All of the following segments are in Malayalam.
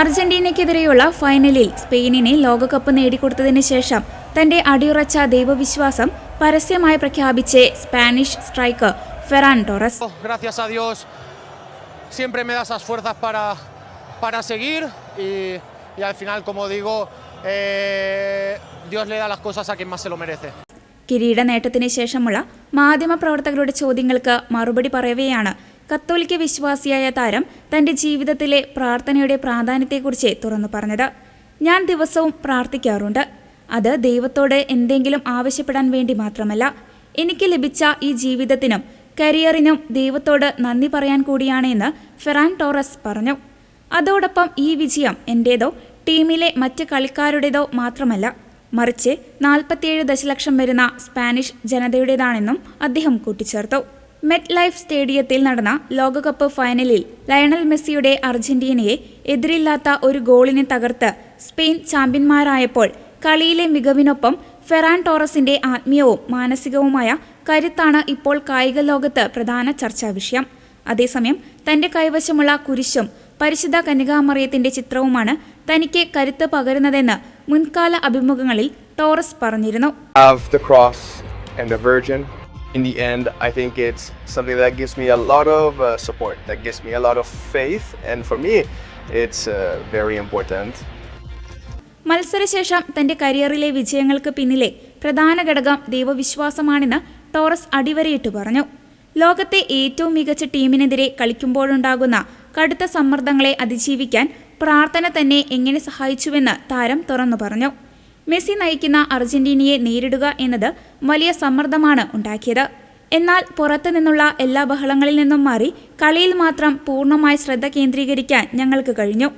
അർജന്റീനയ്ക്കെതിരെയുള്ള ഫൈനലിൽ സ്പെയിനിനെ ലോകകപ്പ് നേടിക്കൊടുത്തതിന് ശേഷം തന്റെ അടിയുറച്ച ദൈവവിശ്വാസം പരസ്യമായി പ്രഖ്യാപിച്ച Spanish striker Ferran Torres. Gracias a Dios siempre me da esas fuerzas para seguir y al final, como digo, Dios le da las cosas a quien más se lo merece. കിരീട നേട്ടത്തിന് ശേഷമുള്ള മാധ്യമപ്രവർത്തകരുടെ ചോദ്യങ്ങൾക്ക് മറുപടി പറയവെയാണ് കത്തോലിക്ക വിശ്വാസിയായ താരം തന്റെ ജീവിതത്തിലെ പ്രാർത്ഥനയുടെ പ്രാധാന്യത്തെക്കുറിച്ച് തുറന്നു പറഞ്ഞത്. ഞാൻ ദിവസവും പ്രാർത്ഥിക്കാറുണ്ട്. അത് ദൈവത്തോട് എന്തെങ്കിലും ആവശ്യപ്പെടാൻ വേണ്ടി മാത്രമല്ല, എനിക്ക് ലഭിച്ച ഈ ജീവിതത്തിനും കരിയറിനും ദൈവത്തോട് നന്ദി പറയാൻ കൂടിയാണ് എന്ന് ഫെറാൻ ടോറസ് പറഞ്ഞു. അതോടൊപ്പം ഈ വിജയം എന്റേതോ ടീമിലെ മറ്റ് കളിക്കാരുടേതോ മാത്രമല്ല, മറിച്ച് 47 ദശലക്ഷം വരുന്ന സ്പാനിഷ് ജനതയുടേതാണെന്നും അദ്ദേഹം കൂട്ടിച്ചേർത്തു. മെറ്റ് ലൈഫ് സ്റ്റേഡിയത്തിൽ നടന്ന ലോകകപ്പ് ഫൈനലിൽ ലയണൽ മെസ്സിയുടെ അർജന്റീനയെ എതിരില്ലാത്ത ഒരു ഗോളിനെ തകർത്ത് സ്പെയിൻ ചാമ്പ്യന്മാരായപ്പോൾ കളിയിലെ മികവിനൊപ്പം ഫെറാൻ ടോറസിന്റെ ആത്മീയവും മാനസികവുമായ കരുത്താണ് ഇപ്പോൾ കായിക ലോകത്ത് പ്രധാന ചർച്ചാ വിഷയം. അതേസമയം തന്റെ കൈവശമുള്ള കുരിശും പരിശുദ്ധ കന്യകാമറിയത്തിന്റെ ചിത്രവുമാണ് തനിക്ക് കരുത്ത് പകരുന്നതെന്ന് മുൻകാല അഭിമുഖങ്ങളിൽ ടോറസ് പറഞ്ഞിരുന്നു. In the end, I think it's something that gives me a lot of support, that gives me a lot of faith, and for me, it's very important. മത്സരശേഷം തന്റെ കരിയറിലെ വിജയങ്ങൾക്ക് പിന്നിലെ പ്രധാന ഘടകം ദൈവവിശ്വാസമാണെന്ന് ടോറസ് അടിവരയിട്ട് പറഞ്ഞു. ലോകത്തെ ഏറ്റവും മികച്ച ടീമിനെതിരെ കളിക്കുമ്പോഴുണ്ടാകുന്ന കടുത്ത സമ്മർദ്ദങ്ങളെ അതിജീവിക്കാൻ പ്രാർത്ഥന തന്നെ എങ്ങനെ സഹായിച്ചുവെന്ന് താരം തുറന്നു പറഞ്ഞു. മെസ്സി നയിക്കുന്ന അർജന്റീനയെ നേരിടുക എന്നത് വലിയ സമ്മർദ്ദമാണ് ഉണ്ടാക്കിയത്. എന്നാൽ പുറത്തു നിന്നുള്ള എല്ലാ ബഹളങ്ങളിൽ നിന്നും മാറി കളിയിൽ മാത്രം പൂർണ്ണമായി ശ്രദ്ധ കേന്ദ്രീകരിക്കാൻ ഞങ്ങൾക്ക് കഴിഞ്ഞു.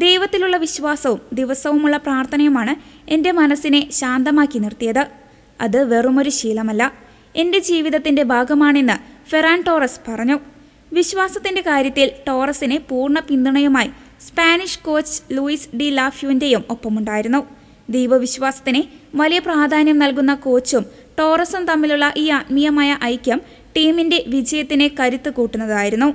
ദൈവത്തിലുള്ള വിശ്വാസവും ദിവസവുമുള്ള പ്രാർത്ഥനയുമാണ് എൻ്റെ മനസ്സിനെ ശാന്തമാക്കി നിർത്തിയത്. അത് വെറുമൊരു ശീലമല്ല, എൻ്റെ ജീവിതത്തിൻ്റെ ഭാഗമാണെന്ന് ഫെറാൻ ടോറസ് പറഞ്ഞു. വിശ്വാസത്തിൻ്റെ കാര്യത്തിൽ ടോറസിന് പൂർണ്ണ പിന്തുണയുമായി Spanish coach Luis de la ഫ്യൂൻ്റെയും ഒപ്പമുണ്ടായിരുന്നു. ദൈവവിശ്വാസത്തിന് വലിയ പ്രാധാന്യം നൽകുന്ന കോച്ചും ടോറസും തമ്മിലുള്ള ഈ ആത്മീയമായ ഐക്യം ടീമിന്റെ വിജയത്തിന് കരുത്ത് കൂട്ടുന്നതായിരുന്നു.